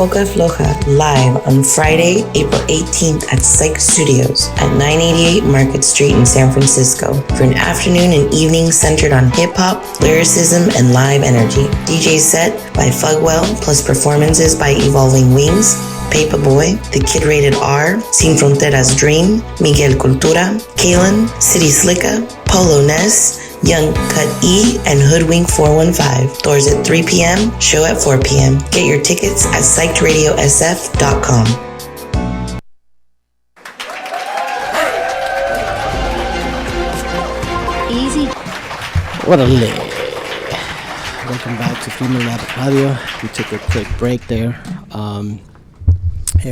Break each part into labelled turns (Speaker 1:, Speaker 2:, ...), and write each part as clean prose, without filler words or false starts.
Speaker 1: Poca Floja live on Friday, April 18th at Psych Studios at 988 Market Street in San Francisco for an afternoon and evening centered on hip-hop, lyricism, and live energy. DJ set by Fugwell, plus performances by Evolving Wings, Paperboy, The Kid Rated R, Sin Fronteras Dream, Miguel Cultura, Kalen, City Slicka, Polo Ness, Young Cut E, and Hoodwink 415. Doors at 3 p.m., show at 4 p.m. Get your tickets at psychedradiosf.com.
Speaker 2: Easy. What a lit. Welcome back to FIRMELAB Radio. We took a quick break there. And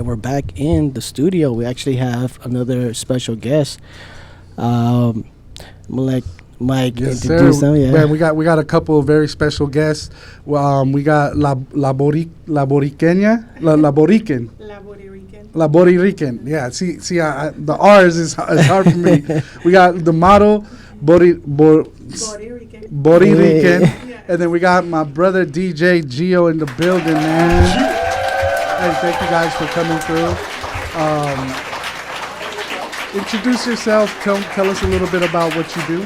Speaker 2: we're back in the studio. We actually have another special guest. I'm gonna let Mike introduce them. Yeah,
Speaker 3: man, we got a couple of very special guests. We got La Borirican. Yeah, see, the R's is hard for me. We got the model Borirican, yeah. And then we got my brother DJ Gio in the building, man. Hey, thank you guys for coming through. Introduce yourself. Tell us a little bit about what you do.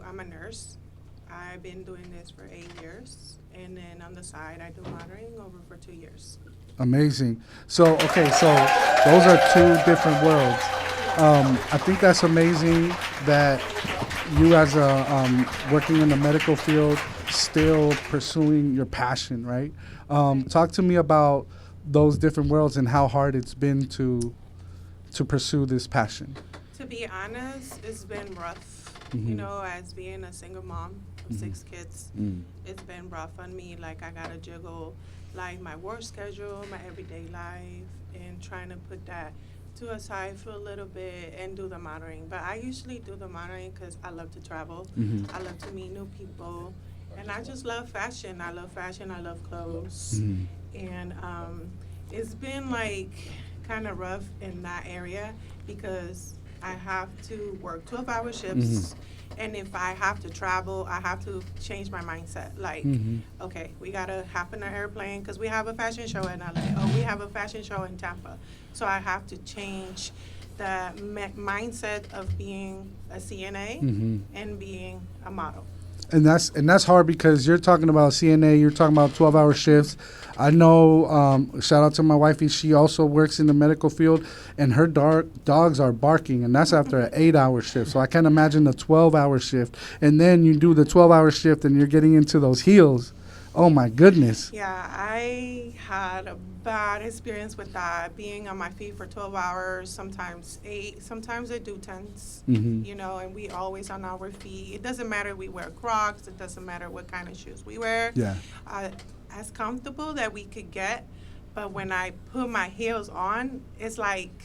Speaker 4: I'm a nurse. I've been doing this for 8 years. And then on the side, I do modeling over for 2 years.
Speaker 3: Amazing. So those are two different worlds. I think that's amazing that you as a working in the medical field, still pursuing your passion, right? Talk to me about those different worlds and how hard it's been to pursue this passion.
Speaker 4: To be honest, it's been rough. Mm-hmm. You know, as being a single mom of 6 kids, it's been rough on me. Like, I got to juggle, like, my work schedule, my everyday life, and trying to put that to a side for a little bit and do the modeling. But I usually do the modeling because I love to travel. Mm-hmm. I love to meet new people. And I just love fashion. I love clothes. Mm-hmm. And it's been, like, kind of rough in that area because I have to work 12-hour shifts, and if I have to travel, I have to change my mindset. Like, okay, we gotta hop in an airplane because we have a fashion show in LA, or we have a fashion show in Tampa. So I have to change the mindset of being a CNA and being a model.
Speaker 3: And that's hard because you're talking about CNA, you're talking about 12-hour shifts. I know, shout out to my wifey, she also works in the medical field, and her dogs are barking, and that's after an 8-hour shift. So I can't imagine the 12-hour shift. And then you do the 12-hour shift, and you're getting into those heels. Oh, my goodness.
Speaker 4: Yeah, I had a bad experience with that, being on my feet for 12 hours, sometimes 8, sometimes I do 10s, you know, and we always on our feet. It doesn't matter we wear Crocs, it doesn't matter what kind of shoes we wear. Yeah. As comfortable that we could get, but when I put my heels on, it's like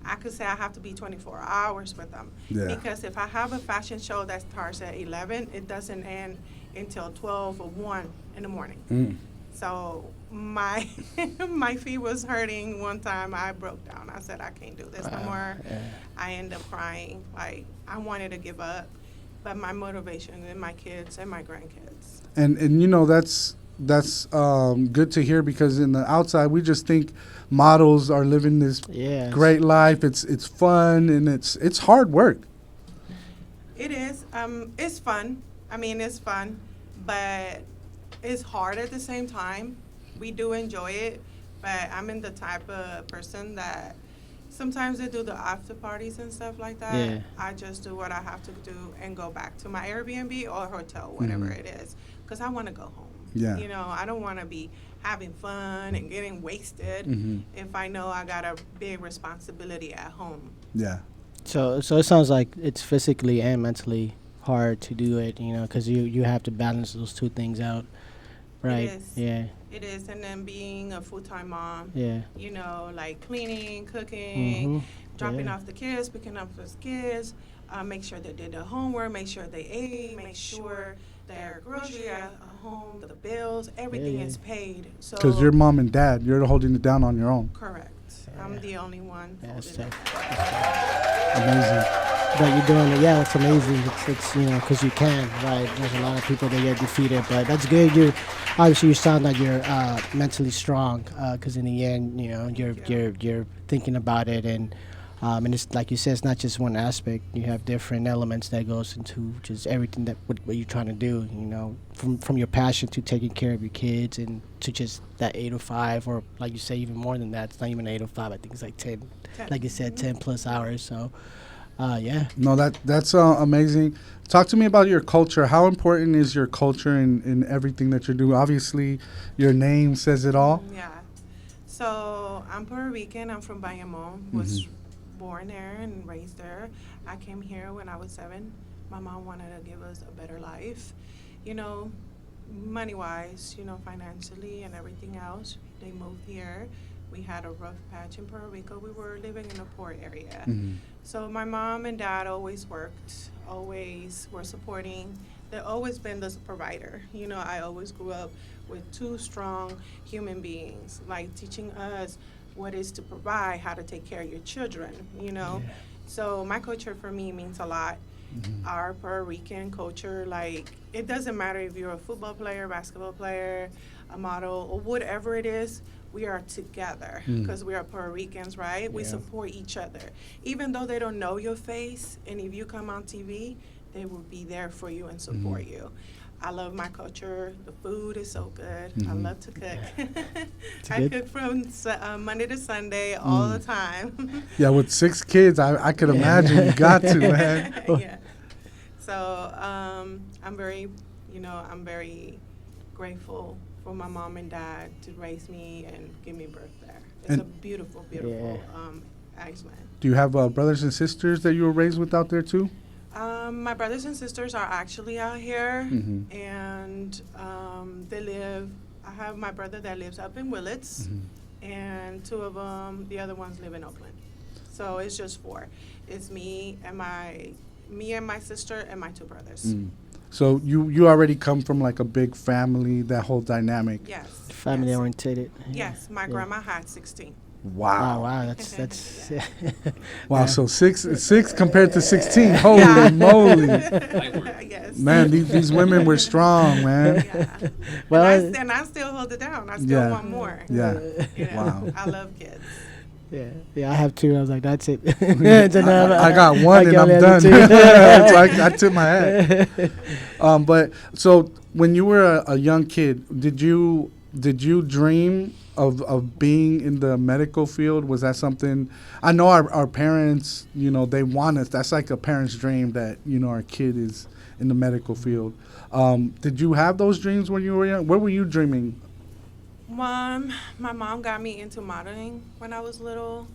Speaker 4: I could say I have to be 24 hours with them. Yeah. Because if I have a fashion show that starts at 11, it doesn't end until 12 or 1 in the morning. So my my feet was hurting one time. I broke down. I said, I can't do this no more. Yeah. I ended up crying. Like, I wanted to give up, but my motivation and my kids and my grandkids.
Speaker 3: And you know, that's good to hear, because in the outside we just think models are living this great life. It's fun, and it's hard work.
Speaker 4: It is. It's fun. I mean, it's fun, but it's hard at the same time. We do enjoy it, but I'm in the type of person that sometimes they do the after parties and stuff like that. Yeah. I just do what I have to do and go back to my Airbnb or hotel, whatever it is, because I want to go home. Yeah. You know, I don't want to be having fun and getting wasted if I know I got a big responsibility at home.
Speaker 3: Yeah.
Speaker 2: So it sounds like it's physically and mentally hard to do it, you know, because you have to balance those two things out, right?
Speaker 4: It is.
Speaker 2: Yeah.
Speaker 4: It is, and then being a full-time mom, you know, like cleaning, cooking, dropping off the kids, picking up the kids, make sure they did their homework, make sure they ate, make sure their groceries at home, the bills, everything is paid. So
Speaker 3: because you're mom and dad, you're holding it down on your own.
Speaker 4: Correct. I'm the only one.
Speaker 2: Yeah,
Speaker 4: holding it down.
Speaker 3: Amazing.
Speaker 2: But you're doing it. Yeah, it's amazing. It's because you can, right? There's a lot of people that get defeated, but that's good. You sound like you're mentally strong. Because in the end, you're thinking about it, and it's like you said, it's not just one aspect. You have different elements that goes into just everything that what you're trying to do. From your passion to taking care of your kids, and to just that 8 to 5, or like you say, even more than that. It's not even 8 to 5. I think it's like 10. Like you said, 10+ hours. So. Yeah.
Speaker 3: No, that's amazing. Talk to me about your culture. How important is your culture in everything that you're doing? Obviously, your name says it all.
Speaker 4: Yeah. So I'm Puerto Rican. I'm from Bayamon. Was born there and raised there. I came here when I was 7. My mom wanted to give us a better life. Money-wise, financially and everything else. They moved here. We had a rough patch in Puerto Rico. We were living in a poor area. So my mom and dad always worked, always were supporting. They've always been the provider. I always grew up with 2 strong human beings, like teaching us what is to provide, how to take care of your children, Yeah. So my culture for me means a lot. Our Puerto Rican culture, like, it doesn't matter if you're a football player, basketball player, a model, or whatever it is, we are together because we are Puerto Ricans, right? Yeah. We support each other. Even though they don't know your face, and if you come on TV, they will be there for you and support you. I love my culture. The food is so good. I love to cook. I cook from Monday to Sunday all the time.
Speaker 3: Yeah, with 6 kids, I could imagine you got to, man.
Speaker 4: Yeah. So I'm very grateful for my mom and dad to raise me and give me birth there. It's a beautiful, beautiful Iceland.
Speaker 3: Do you have brothers and sisters that you were raised with out there too?
Speaker 4: My brothers and sisters are actually out here, and they live. I have my brother that lives up in Willits, and 2 of them, the other ones live in Oakland. So it's just 4. It's me and my sister and my 2 brothers.
Speaker 3: So you already come from like a big family, that whole dynamic.
Speaker 4: Yes.
Speaker 2: Family oriented.
Speaker 4: Yes, my grandma had 16.
Speaker 3: Wow.
Speaker 2: Oh, wow, that's
Speaker 3: wow. So six compared to 16. Holy moly!
Speaker 4: Yes.
Speaker 3: Man, these women were strong, man.
Speaker 4: Yeah.
Speaker 2: Well,
Speaker 4: and I still hold it down. I still want more.
Speaker 3: Yeah.
Speaker 4: Wow. I love kids.
Speaker 2: Yeah, I have 2. I was like, that's it.
Speaker 3: I got 1 and I'm done. So I tipped my hat. But so when you were a young kid, did you dream of being in the medical field? Was that something? I know our parents, they want us. That's like a parent's dream that our kid is in the medical field. Did you have those dreams when you were young? What were you dreaming?
Speaker 4: My mom got me into modeling when I was little.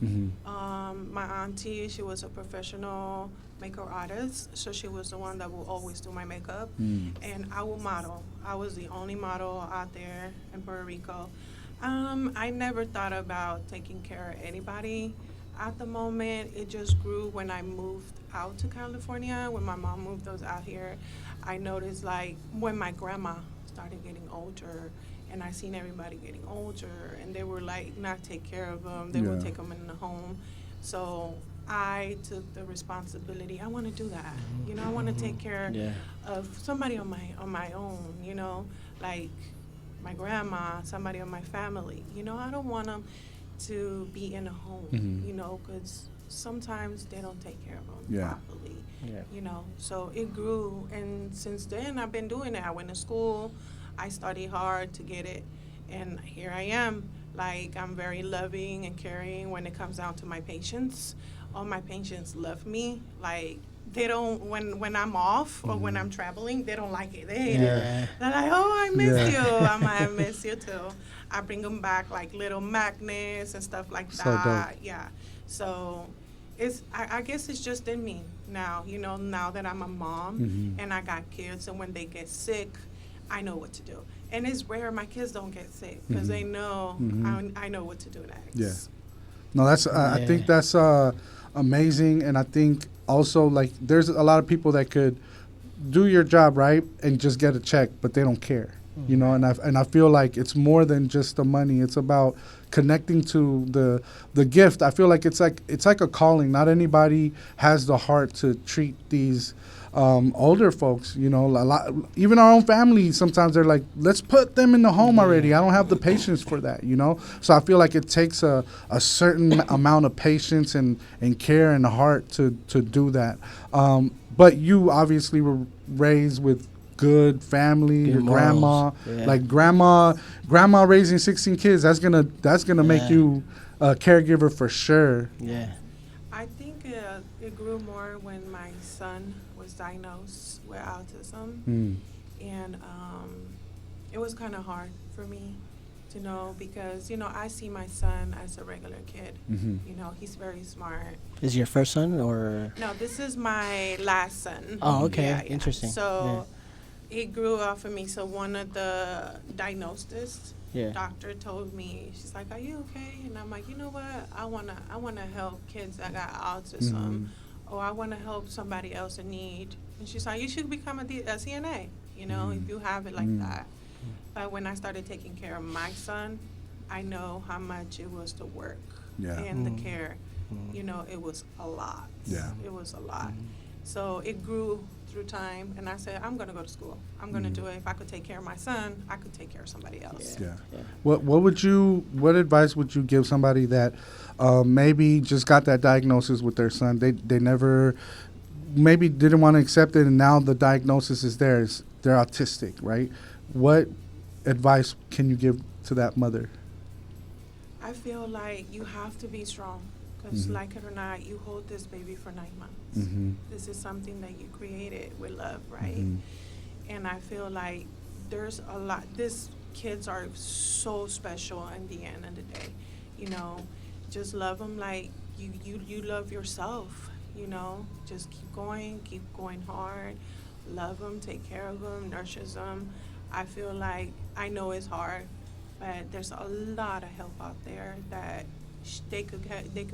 Speaker 4: My auntie, she was a professional makeup artist, so she was the one that would always do my makeup, and I would model. I was the only model out there in Puerto Rico. I never thought about taking care of anybody. At the moment, it just grew when I moved out to California. When my mom moved us out here, I noticed, like, when my grandma started getting older, and I seen everybody getting older, and they were like not take care of them. They would take them in the home. So I took the responsibility. I want to do that. I want to take care of somebody on my own. Like my grandma, somebody on my family. I don't want them to be in a home. Because sometimes they don't take care of them properly. So it grew, and since then I've been doing it. I went to school. I studied hard to get it, and here I am. Like, I'm very loving and caring when it comes down to my patients. All my patients love me. Like, they don't, when I'm off or when I'm traveling, they don't like it. They hate it. They're like, oh, I miss you. I'm like, I miss you too. I bring them back like little magnets and stuff like that.
Speaker 3: Dope.
Speaker 4: Yeah. So I guess it's just in me now, now that I'm a mom and I got kids, and when they get sick, I know what to do. And it's rare my kids don't get sick because they know I know what to do next.
Speaker 3: Yeah. No, that's I think that's amazing. And I think also, like, there's a lot of people that could do your job right and just get a check, but they don't care. You know, and I feel like it's more than just the money. It's about connecting to the gift. I feel like it's like a calling. Not anybody has the heart to treat these older folks. You know, a lot, even our own family. Sometimes they're like, let's put them in the home already. I don't have the patience for that. You know, so I feel like it takes a certain amount of patience and care and heart to do that. But you obviously were raised with good family,
Speaker 2: Good
Speaker 3: your
Speaker 2: morals.
Speaker 3: grandma,
Speaker 2: Yeah.
Speaker 3: like grandma raising 16 kids. That's gonna make you a caregiver for sure.
Speaker 2: Yeah.
Speaker 4: I think it grew more when my son was diagnosed with autism, and it was kind of hard for me to know because I see my son as a regular kid. He's very smart.
Speaker 2: Is your first son or?
Speaker 4: No, this is my last son.
Speaker 2: Oh, okay.
Speaker 4: Yeah.
Speaker 2: Interesting.
Speaker 4: So it grew off of me. So one of the diagnostics doctor told me, she's like, "Are you okay?" And I'm like, "You know what? I wanna help kids that got autism, or I wanna help somebody else in need." And she's like, "You should become a CNA. If you have it like that." But when I started taking care of my son, I know how much it was to work and the care. It was a lot.
Speaker 3: Yeah.
Speaker 4: It was a lot. So it grew through time, and I said, I'm going to go to school. I'm going to do it. If I could take care of my son, I could take care of somebody else.
Speaker 3: Yeah. What advice would you give somebody that maybe just got that diagnosis with their son? They never maybe didn't want to accept it, and now the diagnosis is theirs. They're autistic, right? What advice can you give to that mother?
Speaker 4: I feel like you have to be strong because, like it or not, you hold this baby for 9 months. This is something that you created with love, right? And I feel like there's a lot. These kids are so special in the end of the day. Just love them like you love yourself. Just keep going hard. Love them, take care of them, nurture them. I feel like I know it's hard, but there's a lot of help out there that they could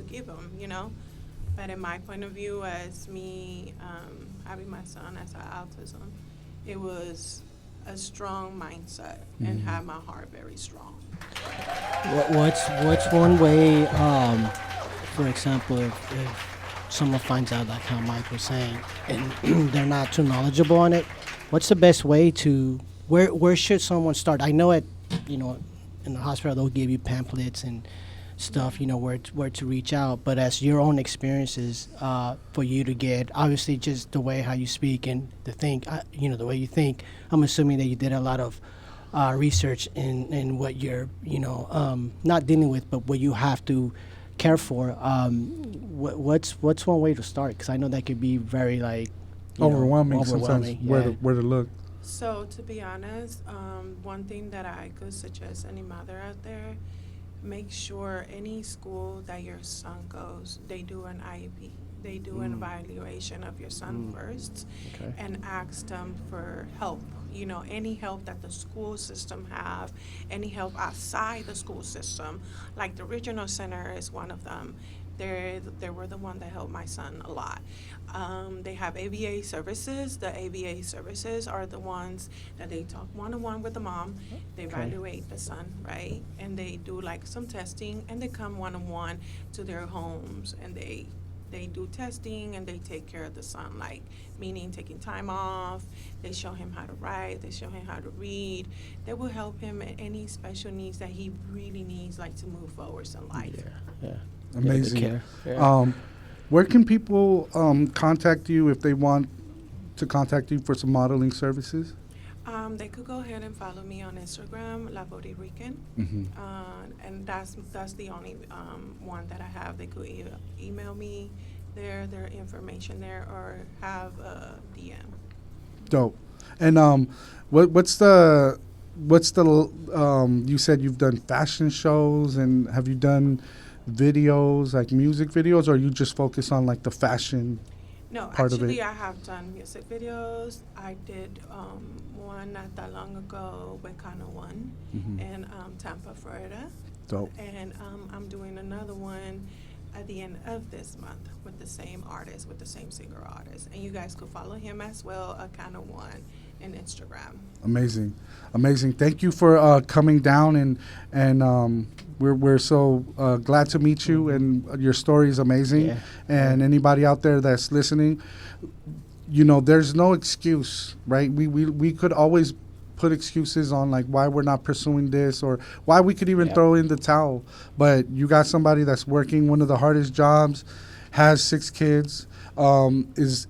Speaker 4: give them, But in my point of view, as me having my son as an autism, it was a strong mindset and have my heart very strong.
Speaker 2: What's one way, for example, if someone finds out, like how Mike was saying, and they're not too knowledgeable on it, what's the best way to, where should someone start? I know in the hospital they'll give you pamphlets and stuff, where to reach out, but as your own experiences, for you to get, obviously just the way how you speak and the way you think, I'm assuming that you did a lot of research in what you're, not dealing with, but what you have to care for. What's one way to start? Because I know that could be very
Speaker 3: overwhelming sometimes. Where to look.
Speaker 4: So to be honest, one thing that I could suggest any mother out there, make sure any school that your son goes, they do an IEP. They do an evaluation of your son first and ask them for help. Any help that the school system have, any help outside the school system, like the regional center is one of them. They were the one that helped my son a lot. They have ABA services. The ABA services are the ones that they talk one-on-one with the mom. They evaluate the son, right? And they do some testing, and they come one-on-one to their homes, and they do testing, and they take care of the son, meaning taking time off. They show him how to write. They show him how to read. They will help him at any special needs that he really needs, to move forward in life.
Speaker 2: Yeah.
Speaker 3: Amazing.
Speaker 2: Care. Yeah.
Speaker 3: Where can people contact you if they want to contact you for some modeling services?
Speaker 4: They could go ahead and follow me on Instagram, La Borirican, and that's the only one that I have. They could email me their information there or have a DM.
Speaker 3: Dope. And what's the you said you've done fashion shows, and have you done videos, like music videos, or you just focus on the fashion part of it?
Speaker 4: Actually, I have done music videos. I did one not that long ago with Kind of One in Tampa, Florida.
Speaker 3: Dope.
Speaker 4: And I'm doing another one at the end of this month with the same artist, with the same singer artist. And you guys could follow him as well, Kind of One. and Instagram.
Speaker 3: Amazing. Thank you for coming down, and we're so glad to meet you, and your story is amazing.
Speaker 2: Yeah.
Speaker 3: And anybody out there that's listening, there's no excuse, right? We could always put excuses on like why we're not pursuing this or why we could even throw in the towel. But you got somebody that's working one of the hardest jobs, has 6 kids, is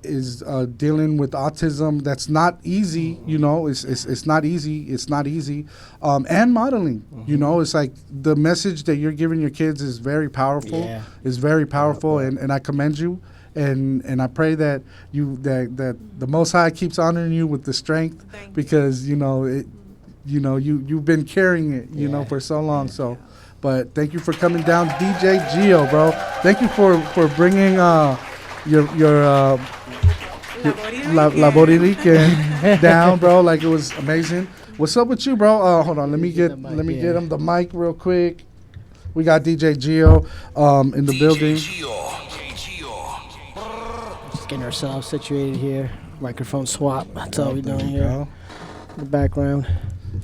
Speaker 3: dealing with autism. That's not easy, It's not easy. It's not easy. And modeling, it's like the message that you're giving your kids is very powerful.
Speaker 2: Yeah.
Speaker 3: It's very powerful, and I commend you. And I pray that that the Most High keeps honoring you with the strength, because you've been carrying it for so long. So, but thank you for coming down, DJ Gio, bro. Thank you for bringing your La Borirican down, bro. Like, it was amazing. What's up with you, bro? Hold on, let me get him the mic real quick. We got DJ Gio in the building.
Speaker 2: Just getting ourselves situated here. Microphone swap. That's all we're doing here. In the background.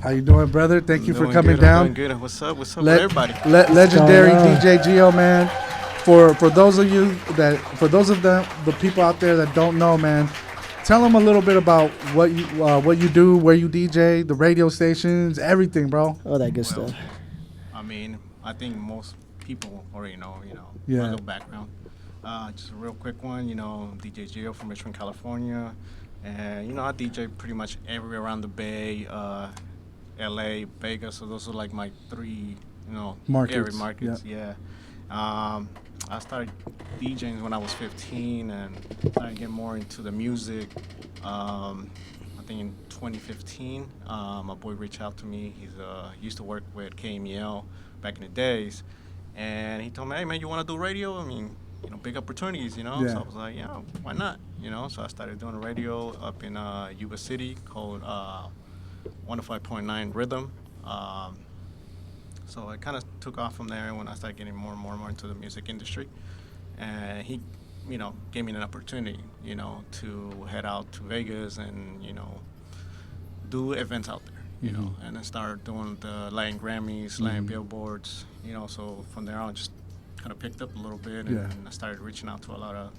Speaker 3: How you doing, brother? Thank you for coming
Speaker 5: good,
Speaker 3: down.
Speaker 5: I'm doing good. What's up with everybody?
Speaker 3: Legendary DJ Gio, man. For those of the people out there that don't know, man, tell them a little bit about what you do, where you DJ, the radio stations, everything, bro.
Speaker 2: All that good stuff.
Speaker 5: I mean, I think most people already know,
Speaker 3: Yeah.
Speaker 5: my little background. Just a real quick one, DJ Gio from Richmond, California. And, I DJ pretty much everywhere around the Bay, LA, Vegas. So those are like my 3, area markets. Yeah. I started DJing when I was 15 and started getting more into the music. I think in 2015, my boy reached out to me. He used to work with KMEL back in the days. And he told me, hey, man, you want to do radio? I mean, big opportunities,
Speaker 3: Yeah.
Speaker 5: So I was like, yeah, why not? So I started doing radio up in Yuba City called 105.9 Rhythm. So I kind of took off from there when I started getting more and more into the music industry. And he, gave me an opportunity, to head out to Vegas and, do events out there, and then start doing the Latin Grammys, Latin Billboards, so from there on just kind of picked up a little bit, and I started reaching out to a lot of,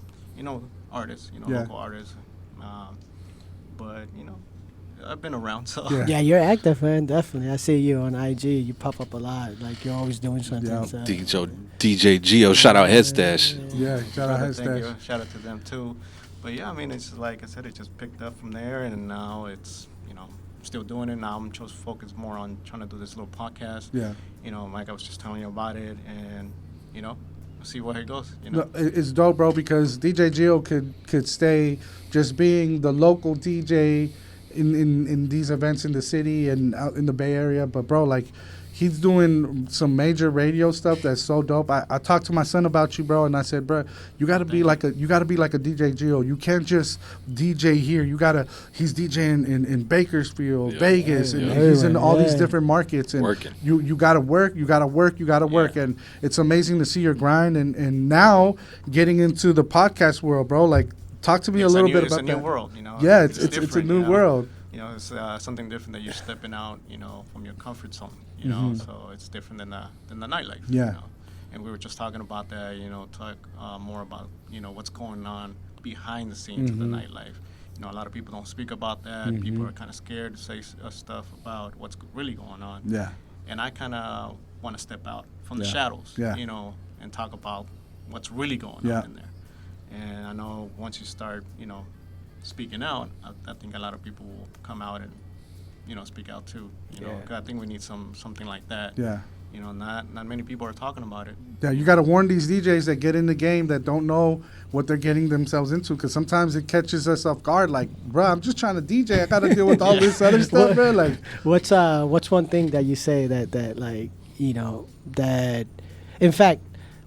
Speaker 5: artists, local artists. But, I've been around, so.
Speaker 2: Yeah, you're active, man. Definitely. I see you on IG. You pop up a lot. Like, you're always doing something.
Speaker 3: Yeah.
Speaker 2: So.
Speaker 6: DJ Gio, shout out Head Stash.
Speaker 3: Yeah, shout out Head
Speaker 5: Thank
Speaker 3: Stash.
Speaker 5: you. Shout out to them, too. But, yeah, I mean, it's like I said, it just picked up from there, and now it's, still doing it. Now I'm just focused more on trying to do this little podcast.
Speaker 3: Yeah.
Speaker 5: Mike, I was just telling you about it, and, see where it goes.
Speaker 3: No, it's dope, bro, because DJ Gio could stay just being the local DJ in these events in the city and out in the Bay Area. But, bro, like, he's doing some major radio stuff that's so dope. I talked to my son about you, bro, and I said, bro, you gotta be like a DJ Gio. You can't just DJ here. He's DJing in Bakersfield, Vegas, and he's in all these different markets. And
Speaker 6: Working.
Speaker 3: You gotta work. And it's amazing to see your grind. And now getting into the podcast world, bro. Like, talk to me a little bit about that.
Speaker 5: It's a new world,
Speaker 3: Yeah, it's
Speaker 5: different,
Speaker 3: a new world.
Speaker 5: It's something different that you're stepping out, from your comfort zone, so it's different than the nightlife.
Speaker 3: Yeah.
Speaker 5: And we were just talking about that, talk more about, what's going on behind the scenes of the nightlife. A lot of people don't speak about that. People are kind of scared to say stuff about what's really going on.
Speaker 3: Yeah.
Speaker 5: And I kind of want to step out from the shadows, and talk about what's really going on in there. And I know once you start, speaking out, I think a lot of people will come out and, speak out too. 'Cause I think we need something like that.
Speaker 3: Yeah.
Speaker 5: Not many people are talking about it.
Speaker 3: Yeah, you got to warn these DJs that get in the game that don't know what they're getting themselves into, because sometimes it catches us off guard. Like, bro, I'm just trying to DJ. I got to deal with all this other stuff, bro. Like,
Speaker 2: what's one thing that you say that like, that, in fact,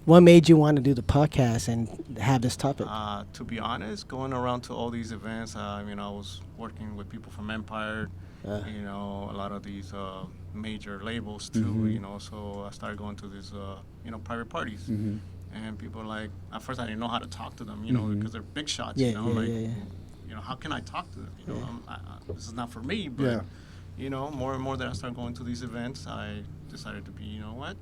Speaker 2: what made you want to do the podcast and have this topic?
Speaker 5: To be honest, going around to all these events, I was working with people from Empire, a lot of these major labels too, so I started going to these, private parties. And people are like, at first I didn't know how to talk to them, because they're big shots, how can I talk to them? This is not for me, but more and more that I started going to these events, I decided to be, you know what,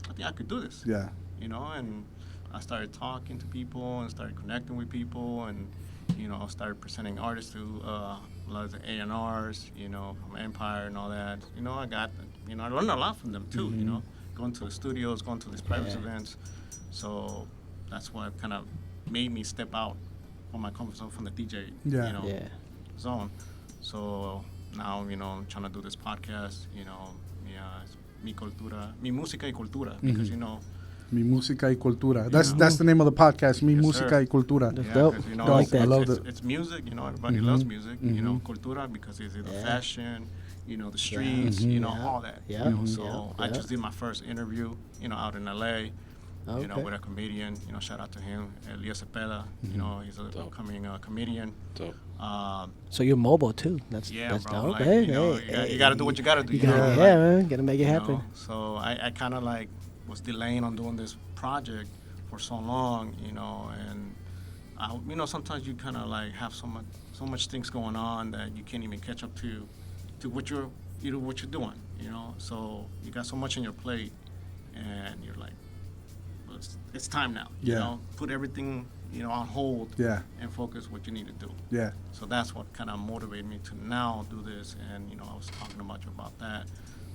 Speaker 5: I think I could do this.
Speaker 3: Yeah.
Speaker 5: And I started talking to people and started connecting with people, and started presenting artists to a lot of the A&Rs, from Empire and all that. I got, I learned a lot from them too. Going to the studios, going to these private events. So that's what kind of made me step out on my comfort zone from the DJ, zone. So now, I'm trying to do this podcast, it's Mi Cultura, Mi Música y Cultura, because,
Speaker 3: Mi Música y Cultura. That's the name of the podcast, Mi Música y Cultura.
Speaker 2: That's dope.
Speaker 5: I
Speaker 2: like that.
Speaker 3: I love
Speaker 5: it's music, everybody loves music, Cultura, because it's the fashion, the streets, all that. So I just did my first interview, out in LA. With a comedian, shout out to him, Elias Cepeda. He's a upcoming comedian.
Speaker 6: Dope.
Speaker 2: So you're mobile too. That's
Speaker 5: bro.
Speaker 2: dope.
Speaker 5: Like,
Speaker 2: Hey,
Speaker 5: you got to do what you got to do.
Speaker 2: Man, gotta make it happen.
Speaker 5: So I kind of like was delaying on doing this project for so long, and I, sometimes you kind of like have so much things going on that you can't even catch up to what you're doing, So you got so much on your plate, and you're like, it's time now. Put everything on hold. And focus what you need to do. So that's what kind of motivated me to now do this, and I was talking about that.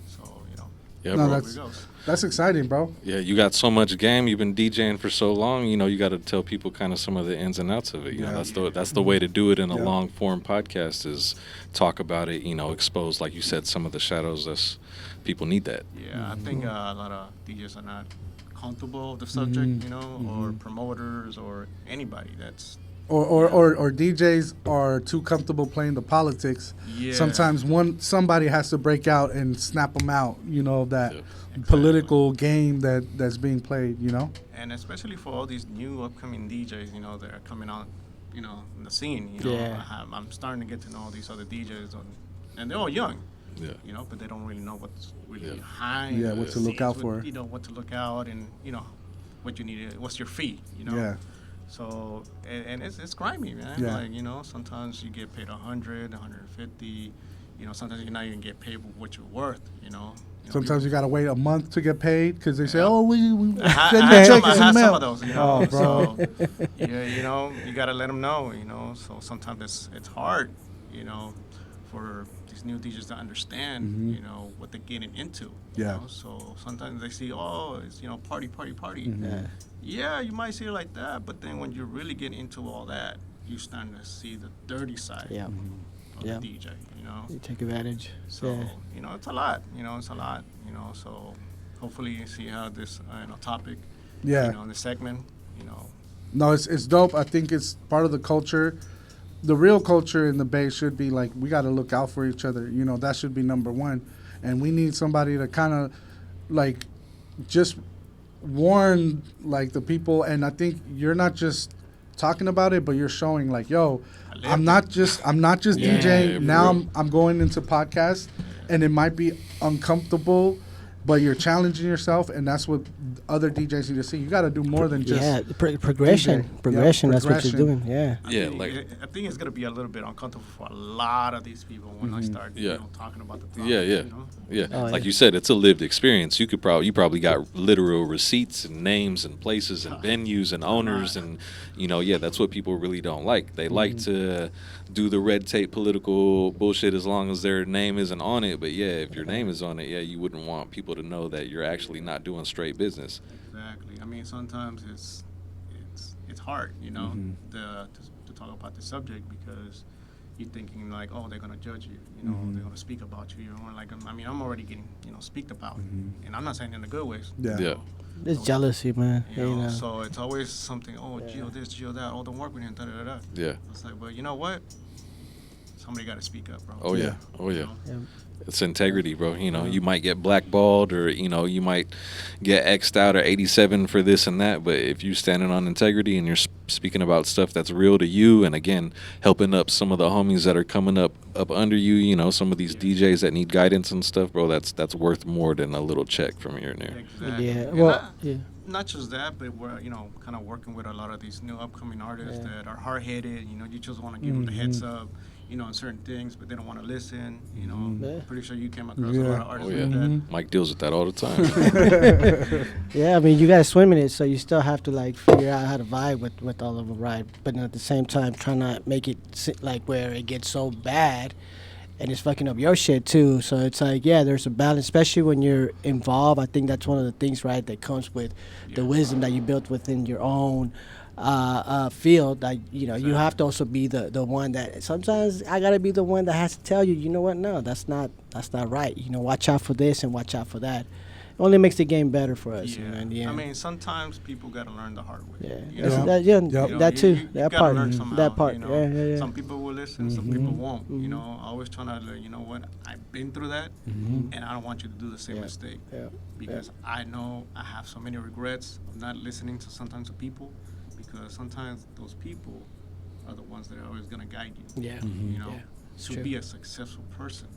Speaker 5: So
Speaker 6: Yeah,
Speaker 3: no,
Speaker 6: bro.
Speaker 3: that's exciting, bro.
Speaker 6: Yeah, you got so much game. You've been DJing for so long. You got to tell people kind of some of the ins and outs of it. That's the way to do it in a long form podcast is talk about it. Expose, like you said, some of the shadows. That's people need that.
Speaker 5: Yeah, I think a lot of DJs are not comfortable with the subject, or promoters or anybody that's.
Speaker 3: Or DJs are too comfortable playing the politics.
Speaker 5: Yeah.
Speaker 3: Sometimes somebody has to break out and snap them out. That political game that's being played.
Speaker 5: And especially for all these new upcoming DJs, that are coming out, in the scene. I'm starting to get to know all these other DJs, and they're all young.
Speaker 6: Yeah.
Speaker 5: But they don't really know what's really behind.
Speaker 3: Yeah, what to look out for.
Speaker 5: What to look out, and what you need. What's your fee?
Speaker 3: Yeah.
Speaker 5: So and it's grimy, man.
Speaker 3: Yeah.
Speaker 5: Like sometimes you get paid 100, 150. Sometimes you're not even get paid what you're worth.
Speaker 3: Sometimes you gotta wait a month to get paid because they say, "Oh, we
Speaker 5: I
Speaker 3: send
Speaker 5: have
Speaker 3: check in the
Speaker 5: some
Speaker 3: mail."
Speaker 5: of those.
Speaker 3: Oh, bro.
Speaker 5: So, you gotta let them know. So sometimes it's hard. For these new DJs to understand, what they're getting into. So sometimes they see, it's party. Yeah, you might see it like that, but then when you really get into all that, you starting to see the dirty side of the DJ.
Speaker 2: You take advantage.
Speaker 5: So it's a lot. So hopefully you see how this topic. In the segment.
Speaker 3: No, it's dope. I think it's part of the culture. The real culture in the Bay should be like we got to look out for each other. That should be number one, and we need somebody to kind of like just warn like the people. And I think you're not just talking about it, but you're showing like, yo, I'm not just DJing. Now I'm going into podcasts, and it might be uncomfortable, but you're challenging yourself, and that's what other DJs need to see. You got to do more than just
Speaker 2: progression.
Speaker 3: DJ.
Speaker 2: Progression. That's what you're doing. Yeah.
Speaker 5: I think it's gonna be a little bit uncomfortable for a lot of these people when I start talking about the product.
Speaker 6: Like you said, it's a lived experience. You probably got literal receipts and names and places and venues and owners and that's what people really don't like. They like to do the red tape political bullshit as long as their name isn't on it. But if your name is on it, you wouldn't want people to know that you're actually not doing straight business.
Speaker 5: Exactly. I mean, sometimes it's hard, to talk about the subject because you're thinking like, oh, they're gonna judge you, they're gonna speak about you. I'm already getting, speaked about, and I'm not saying in the good ways.
Speaker 2: It's jealousy, man.
Speaker 5: So it's always something. Oh, Gio this, Gio that. Oh, don't work with him. Da da da.
Speaker 6: Yeah.
Speaker 5: It's like, well, you know what? Somebody got to speak up, bro.
Speaker 6: Oh yeah. It's integrity, bro. You might get blackballed or, you might get X'd out or 87 for this and that. But if you're standing on integrity and you're speaking about stuff that's real to you and, again, helping up some of the homies that are coming up under you, some of these DJs that need guidance and stuff, bro, that's worth more than a little check from here and there.
Speaker 5: Exactly.
Speaker 2: Yeah. Well,
Speaker 5: not just that, but we're kind of working with a lot of these new upcoming artists that are hard headed. You just want to give them the heads up, on certain things, but they don't want to listen. Pretty sure you came across a lot of artists like that.
Speaker 6: Mike deals with that all the time.
Speaker 2: Yeah, I mean, you gotta swim in it, so you still have to like figure out how to vibe with all of them, right? But at the same time, try not make it like where it gets so bad, and it's fucking up your shit too. So it's like, yeah, there's a balance, especially when you're involved. I think that's one of the things, right, that comes with the wisdom that you built within your own field. Like, you have to also be the one that sometimes I gotta be the one that has to tell you, you know what? No, that's not right. Watch out for this and watch out for that. It only makes the game better for us.
Speaker 5: Yeah.
Speaker 2: In the end.
Speaker 5: I mean, sometimes people gotta learn the hard way.
Speaker 2: That too. That part.
Speaker 5: Somehow,
Speaker 2: that part. Yeah.
Speaker 5: Some people will listen, some people won't. Always trying to, what, I've been through that, and I don't want you to do the same mistake.
Speaker 2: Yeah.
Speaker 5: Because I know I have so many regrets of not listening to sometimes the people, because sometimes those people are the ones that are always gonna guide you.
Speaker 2: Yeah.
Speaker 5: To be a successful person.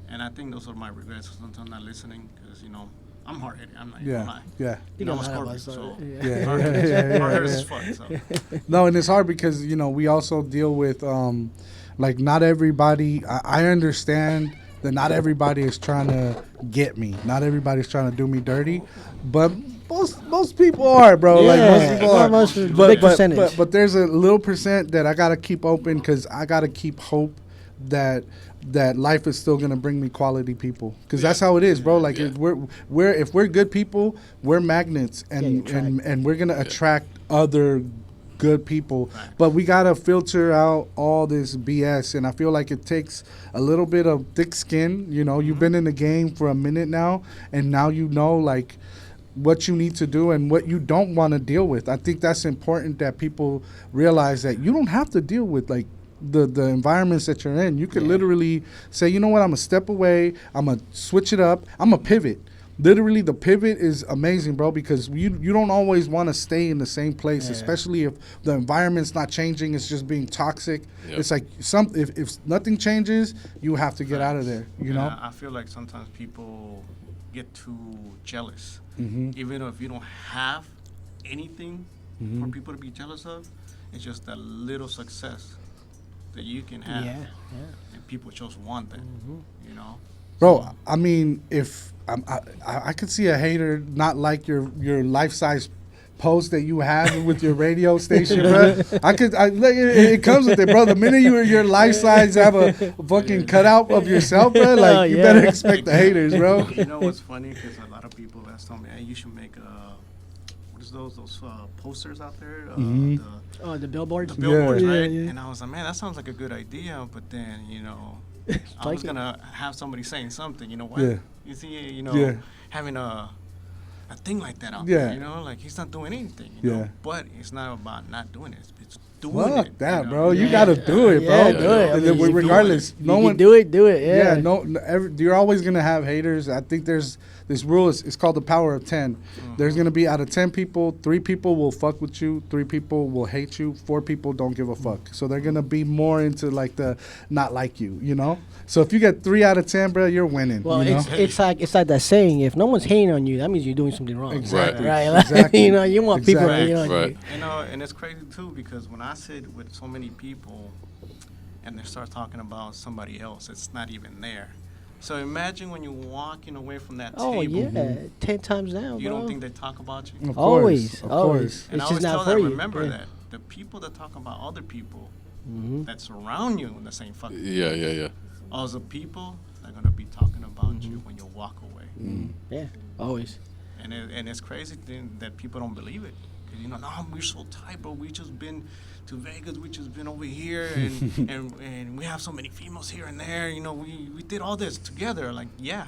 Speaker 5: And I think those are my regrets. Sometimes not listening, because I'm hard-headed. I'm not gonna lie.
Speaker 3: Yeah.
Speaker 5: I'm a Scorpio, so
Speaker 3: Yeah.
Speaker 5: hard-headed as fuck. So.
Speaker 3: No, and it's hard because we also deal with like not everybody. I understand that not everybody is trying to get me. Not everybody's trying to do me dirty, but most people are, bro.
Speaker 2: Yeah,
Speaker 3: like most people are.
Speaker 2: Big percentage.
Speaker 3: But there's a little percent that I gotta keep open because I gotta keep hope that life is still gonna bring me quality people, because that's how it is, bro. Like if we're good people, we're magnets, and we're gonna attract other good people. But we gotta filter out all this BS, and I feel like it takes a little bit of thick skin. You've been in the game for a minute now, and now like what you need to do and what you don't want to deal with. I think that's important, that people realize that you don't have to deal with like the environments that you're in. You could literally say, you know what, I'm gonna step away, I'm gonna switch it up, I'm gonna pivot. Literally, the pivot is amazing, bro, because you don't always want to stay in the same place, especially if the environment's not changing, it's just being toxic. It's like if nothing changes, you have to get out of there, you know?
Speaker 5: I feel like sometimes people get too jealous. Even if you don't have anything for people to be jealous of, it's just that little success that you can have, and people just want that,
Speaker 3: Bro, I mean, if I could see a hater not like your life-size post that you have with your radio station, bro. It comes with it, bro. The minute your life-size have a fucking cutout of yourself, bro, like you better expect the haters, bro.
Speaker 5: You know what's funny? Because a lot of people have told me, hey, you should make what is those posters out there?
Speaker 2: The billboards?
Speaker 5: The billboards, right?
Speaker 2: Yeah.
Speaker 5: And I was like, man, that sounds like a good idea. But then, I was going to have somebody saying something, what?
Speaker 3: Yeah.
Speaker 5: You see, having a thing like that out
Speaker 3: Yeah.
Speaker 5: there, like he's not doing anything, But it's not about not doing it. It's doing
Speaker 3: Fuck
Speaker 5: it.
Speaker 3: that, bro. You got to do it, bro.
Speaker 2: Do it. I mean,
Speaker 3: regardless, no one...
Speaker 2: do it, yeah.
Speaker 3: You're always going to have haters. I think there's this rule, it's called the power of 10. There's going to be, out of 10 people, 3 people will fuck with you, 3 people will hate you, 4 people don't give a fuck. So they're going to be more into like the not like you, So if you get 3 out of 10, bro, you're winning.
Speaker 2: Well, it's like that saying, if no one's hating on you, that means you're doing something wrong.
Speaker 3: Exactly.
Speaker 2: Right?
Speaker 3: Exactly.
Speaker 2: You want people hating on you.
Speaker 5: And it's crazy too, because when I sit with so many people and they start talking about somebody else, it's not even there. So imagine when you're walking away from that table.
Speaker 2: Oh, yeah. 10 times down,
Speaker 5: You
Speaker 2: bro.
Speaker 5: don't think they talk about you?
Speaker 3: Of
Speaker 2: Always.
Speaker 3: course.
Speaker 5: And
Speaker 2: It's
Speaker 5: I
Speaker 2: just
Speaker 5: always
Speaker 2: not
Speaker 5: tell
Speaker 2: for
Speaker 5: them,
Speaker 2: you.
Speaker 5: remember that. The people that talk about other people that surround you in the same fucking
Speaker 6: Yeah.
Speaker 5: all the people are going to be talking about you when you walk away.
Speaker 2: Yeah, always.
Speaker 5: And it's crazy thing that people don't believe it. Because, no, we're so tight, bro. We just been to Vegas. We just been over here. And we have so many females here and there. We did all this together. Like, yeah.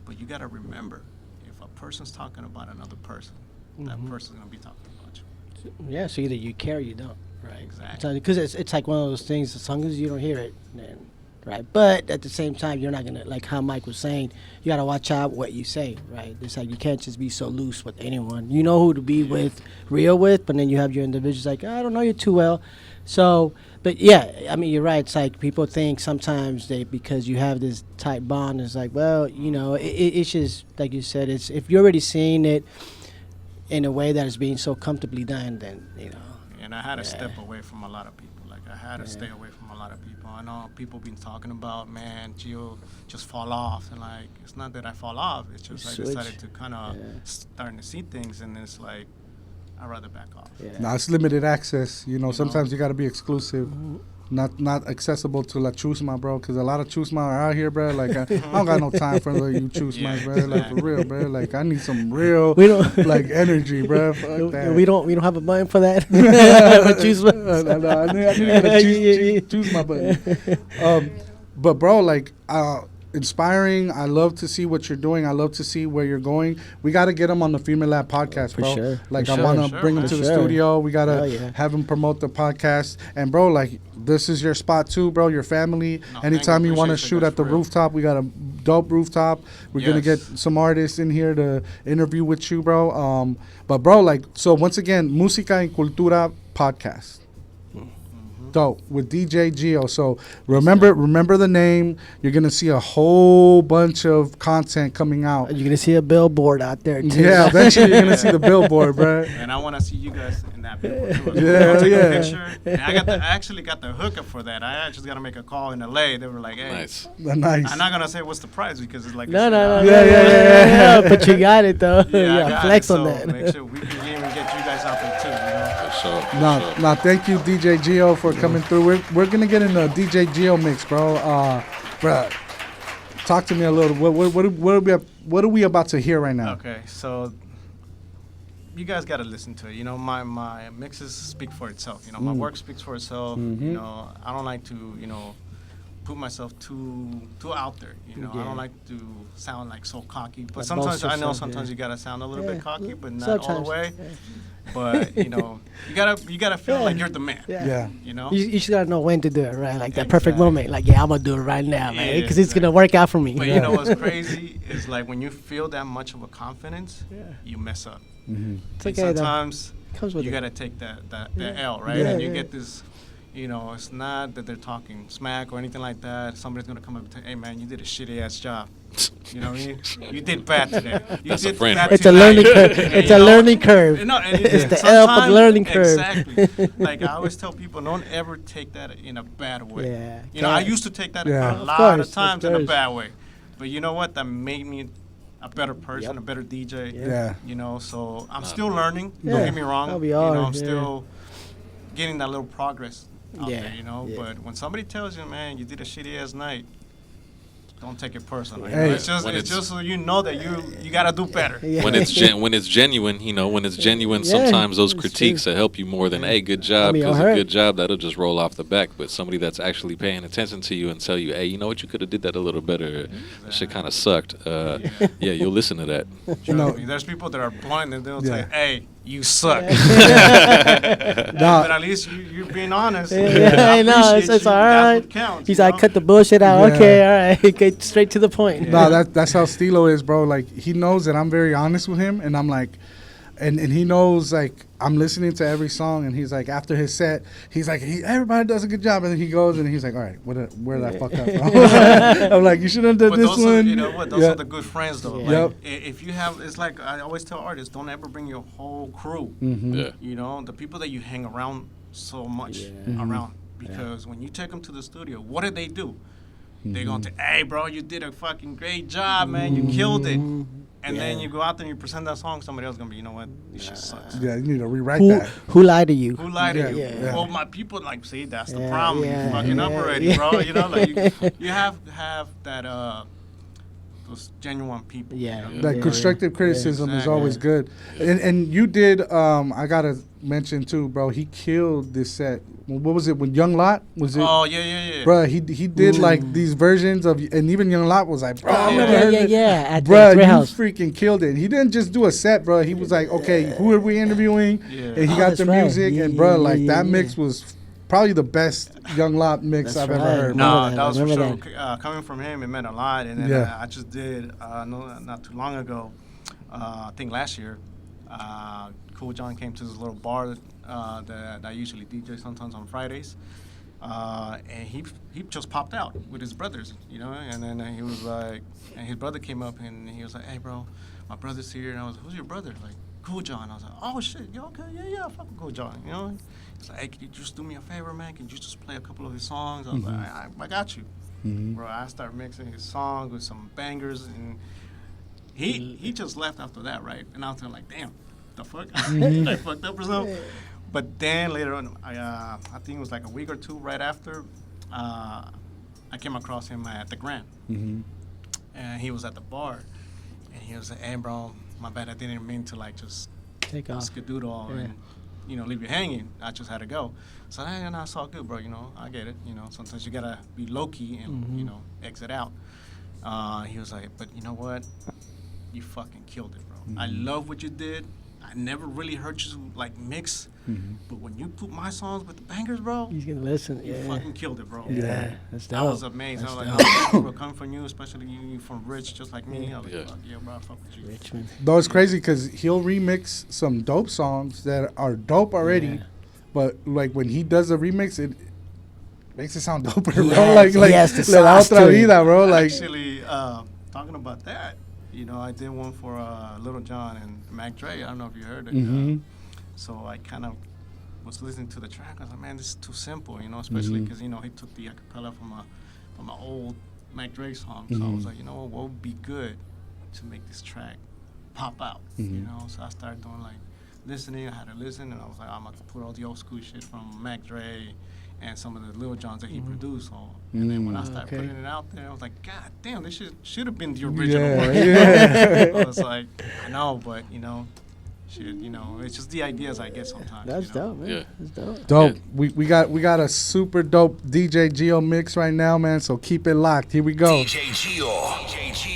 Speaker 5: But you got to remember, if a person's talking about another person, that person's going to be talking about you.
Speaker 2: Yeah, so either you care or you don't. Right.
Speaker 5: Exactly.
Speaker 2: Because it's like one of those things, as long as you don't hear it, then... Right, but at the same time, you're not gonna, like how Mike was saying, you gotta watch out what you say, right? It's like you can't just be so loose with anyone. You know who to be real with, but then you have your individuals like, I don't know you too well. So, but yeah, I mean, you're right. It's like people think sometimes because you have this tight bond, it's like, well, it's just, like you said, it's if you're already seeing it, in a way that is being so comfortably done, then
Speaker 5: And I had to step away from a lot of people. Like I had to stay away from a lot of people. I know people been talking about, man, Gio just fall off, and like it's not that I fall off. It's just I decided to kind of starting to see things, and it's like I'd rather back off.
Speaker 3: Nah, it's limited access. Sometimes you got to be exclusive. Not accessible to La Chusma, bro, because a lot of Chusma are out here, bro. Like, I don't got no time for you Chusmas, bro. Like, for real, bro. Like, I need some real, like, energy, bro. Fuck that.
Speaker 2: We don't have a button for that.
Speaker 3: I need to choose my button. But, bro, like, inspiring. I love to see what you're doing. I love to see where you're going. We got to get him on the FIRMELAB podcast, bro.
Speaker 2: For sure.
Speaker 3: Like, I want to bring him to the studio. We got to have him promote the podcast. And, bro, like, this is your spot, too, bro, your family. Anytime you want to shoot at the rooftop, we got a dope rooftop. We're going to get some artists in here to interview with you, bro. But, bro, like, so once again, Música y Cultura podcast. Dope, with DJ Gio. So remember the name. You're gonna see a whole bunch of content coming out.
Speaker 2: You're gonna see a billboard out there too.
Speaker 3: Yeah, eventually you're gonna see the billboard, bro.
Speaker 5: And I want to see you guys in that billboard too.
Speaker 3: Yeah,
Speaker 5: Take
Speaker 3: yeah.
Speaker 5: a picture. And I actually got the hookup for that. I just got to make a call in LA. They were like, "Hey,
Speaker 6: Nice.
Speaker 3: Nice.
Speaker 5: I'm not gonna say what's the price because it's like
Speaker 2: No.
Speaker 3: Yeah.
Speaker 2: But you got it though.
Speaker 5: I got
Speaker 2: Flex
Speaker 5: it.
Speaker 2: on
Speaker 5: So
Speaker 2: that.
Speaker 5: make sure we can even get you guys out there too.
Speaker 3: No, thank you, DJ Gio, for coming through. We're gonna get in a DJ Gio mix, bro. Bro, talk to me a little. What are we about to hear right now?
Speaker 5: Okay, so you guys got to listen to it. My mixes speak for itself. My work speaks for itself. I don't like to put myself too out there. I don't like to sound like so cocky. But
Speaker 2: Like
Speaker 5: sometimes
Speaker 2: boast
Speaker 5: I know
Speaker 2: yourself,
Speaker 5: sometimes you gotta sound a little bit cocky, but not
Speaker 2: Sometimes,
Speaker 5: all the way. But you gotta feel like you're the man.
Speaker 3: Yeah.
Speaker 2: You just gotta know when to do it, right? Like that perfect moment. Like, I'm gonna do it right now, man, because it's gonna work out for me.
Speaker 5: But you know what's crazy is like when you feel that much of a confidence, you mess up.
Speaker 2: It's
Speaker 5: And
Speaker 2: okay,
Speaker 5: sometimes
Speaker 2: Comes with
Speaker 5: you
Speaker 2: it.
Speaker 5: gotta take that L, right?
Speaker 2: Yeah,
Speaker 5: And you
Speaker 2: yeah.
Speaker 5: get this. It's not that they're talking smack or anything like that. Somebody's gonna come up and say, "Hey, man, you did a shitty ass job. You know what I mean? You did bad today.
Speaker 6: That's a friend, right?
Speaker 2: It's a learning curve. It's a learning curve.
Speaker 5: No, and
Speaker 2: It's the L for the learning curve.
Speaker 5: Exactly. Like I always tell people, don't ever take that in a bad way.
Speaker 2: Yeah.
Speaker 5: I used to take that
Speaker 3: Yeah.
Speaker 5: a
Speaker 2: Of
Speaker 5: lot
Speaker 2: course,
Speaker 5: of times
Speaker 2: of
Speaker 5: in a
Speaker 2: course.
Speaker 5: bad way. But you know what? That made me a better person, a better DJ.
Speaker 3: Yeah.
Speaker 5: So I'm still learning.
Speaker 2: Yeah.
Speaker 5: Don't get me wrong.
Speaker 2: Oh, we are,
Speaker 5: I'm
Speaker 2: yeah.
Speaker 5: still getting that little progress out
Speaker 2: Yeah,
Speaker 5: there,
Speaker 2: yeah.
Speaker 5: But when somebody tells you, man, you did a shitty ass night, don't take it personally.
Speaker 3: Hey.
Speaker 5: It's just so you know that you gotta do better.
Speaker 2: Yeah.
Speaker 6: When it's genuine, when it's genuine,
Speaker 2: Yeah,
Speaker 6: sometimes those
Speaker 2: it's
Speaker 6: critiques
Speaker 2: true.
Speaker 6: will help you more than, hey, good job,
Speaker 2: mean,
Speaker 6: because
Speaker 2: I'll
Speaker 6: a
Speaker 2: hurt.
Speaker 6: good job, that'll just roll off the back. But somebody that's actually paying attention to you and tell you, hey, you know what, you could have did that a little better. That shit kind of sucked. Yeah, you'll listen to that.
Speaker 5: Trust me, there's people that are blind and they'll say, hey, you suck.
Speaker 3: Nah,
Speaker 5: But at least you're being honest.
Speaker 2: Yeah, I know. It's all right.
Speaker 5: That's what counts,
Speaker 2: He's
Speaker 5: you
Speaker 2: like,
Speaker 5: know?
Speaker 2: cut the bullshit out.
Speaker 3: Yeah.
Speaker 2: Okay, all right. Get straight to the point.
Speaker 3: No, that's how Stilo is, bro. Like, he knows that I'm very honest with him, and I'm like, and he knows, like, I'm listening to every song, and he's like, after his set, he's like, everybody does a good job, and then he goes and he's like, all right, where did I fuck up? I'm like, you should have done
Speaker 5: But
Speaker 3: this
Speaker 5: those
Speaker 3: one.
Speaker 5: Are, you know what? Those are the good friends, though. Like,
Speaker 3: Yep.
Speaker 5: if you have, it's like I always tell artists, don't ever bring your whole crew.
Speaker 6: Yeah.
Speaker 5: The people that you hang around so much around. Because when you take them to the studio, what do? They're going to, hey, bro, you did a fucking great job, man. You killed it. And then you go out there and you present that song, somebody else is going to be, you know what? This shit sucks.
Speaker 3: Yeah, you need to rewrite
Speaker 2: Who
Speaker 3: that.
Speaker 2: who lied to you?
Speaker 5: Who lied to you?
Speaker 3: Yeah.
Speaker 5: Well, my people, like, see, that's the
Speaker 2: Yeah,
Speaker 5: problem.
Speaker 2: yeah,
Speaker 5: You fucking up
Speaker 2: yeah,
Speaker 5: already,
Speaker 2: yeah.
Speaker 5: bro. Like, you have to have that, those genuine people.
Speaker 2: Yeah.
Speaker 5: You know?
Speaker 3: That constructive criticism is
Speaker 5: Exactly.
Speaker 3: always good. And you did, I got to mention, too, bro, he killed this set. What was it, when Young Lot? Was it?
Speaker 5: Oh, yeah.
Speaker 3: Bro, he did like these versions of, and even Young Lot was like, bro, I've never
Speaker 2: Yeah,
Speaker 3: heard
Speaker 2: yeah,
Speaker 3: it.
Speaker 2: yeah. At
Speaker 3: Bro,
Speaker 2: the
Speaker 3: you
Speaker 2: house.
Speaker 3: freaking killed it. He didn't just do a set, bro. He was like, okay, who are we interviewing?
Speaker 5: Yeah.
Speaker 3: And he
Speaker 2: Oh,
Speaker 3: got
Speaker 2: that's
Speaker 3: the
Speaker 2: right.
Speaker 3: music,
Speaker 2: Yeah,
Speaker 3: and bro,
Speaker 2: yeah,
Speaker 3: like
Speaker 2: yeah,
Speaker 3: that
Speaker 2: yeah.
Speaker 3: mix was probably the best Young Lot mix
Speaker 2: That's
Speaker 3: I've
Speaker 2: right.
Speaker 3: ever heard.
Speaker 2: No.
Speaker 5: No,
Speaker 2: Remember
Speaker 5: that was for
Speaker 2: that.
Speaker 5: sure. Coming from him, it meant a lot. And then
Speaker 3: Yeah.
Speaker 5: I just did, not too long ago, I think last year, Cool John came to this little bar that I usually DJ sometimes on Fridays. And he just popped out with his brothers, and then he was like, and his brother came up and he was like, hey, bro, my brother's here. And I was, who's your brother? Like, Cool John. I was like, oh shit, yeah, okay, yeah, fuck with Cool John, you know. He's like, hey, can you just do me a favor, man? Can you just play a couple of his songs? I was like, I got you, bro. I started mixing his songs with some bangers, and he just left after that, right? And I was like, damn, the fuck, I fucked up or something. But then later on, I think it was like a week or two right after, I came across him at the Grand, and he was at the bar, and he was like, hey, bro, my bad, I didn't mean to like just
Speaker 2: Take off.
Speaker 5: skedoodle and, you know, leave you hanging. I just had to go. So, hey, no, it's all good, bro, you know, I get it. You know, sometimes you gotta be low-key and, you know, exit out. He was like, but you know what? You fucking killed it, bro. I love what you did. I never really heard you like mix, but when you put my songs with the bangers, bro,
Speaker 2: He's gonna listen.
Speaker 5: you fucking killed it, bro.
Speaker 2: Yeah, that's
Speaker 5: I
Speaker 2: dope.
Speaker 5: was amazed. I was
Speaker 2: That's
Speaker 5: like, oh, people coming from you, especially you from Rich, just like me. I was like, fuck yeah, bro, I fuck with you.
Speaker 2: Richmond.
Speaker 3: Though it's crazy because he'll remix some dope songs that are dope already, but like when he does a remix, it makes it sound doper, bro.
Speaker 2: Yes,
Speaker 3: Like
Speaker 2: yes, the
Speaker 3: La
Speaker 2: sauce
Speaker 3: Otra
Speaker 2: to it.
Speaker 3: Vida, bro. Like,
Speaker 5: Actually, talking about that, you know, I did one for Little John and Mac Dre. I don't know if you heard it. So I kind of was listening to the track. I was like, man, this is too simple, you know, especially because, you know, he took the acapella from an old Mac Dre song. So I was like, you know what would be good to make this track pop out, you know? So I started doing like listening. I had to listen, and I was like, I'm going to put all the old school shit from Mac Dre and some of the Lil Johns that he produced on. And then when I started putting it out there, I was like, God damn, this should have been the original one. I was like, I know, but, you know, shit, you know, it's just the ideas I get sometimes.
Speaker 2: That's
Speaker 5: you know?
Speaker 2: dope, man.
Speaker 6: Yeah.
Speaker 2: That's dope.
Speaker 3: dope. We got a super dope DJ Gio mix right now, man. So keep it locked. Here we go.
Speaker 7: DJ Gio. DJ Gio.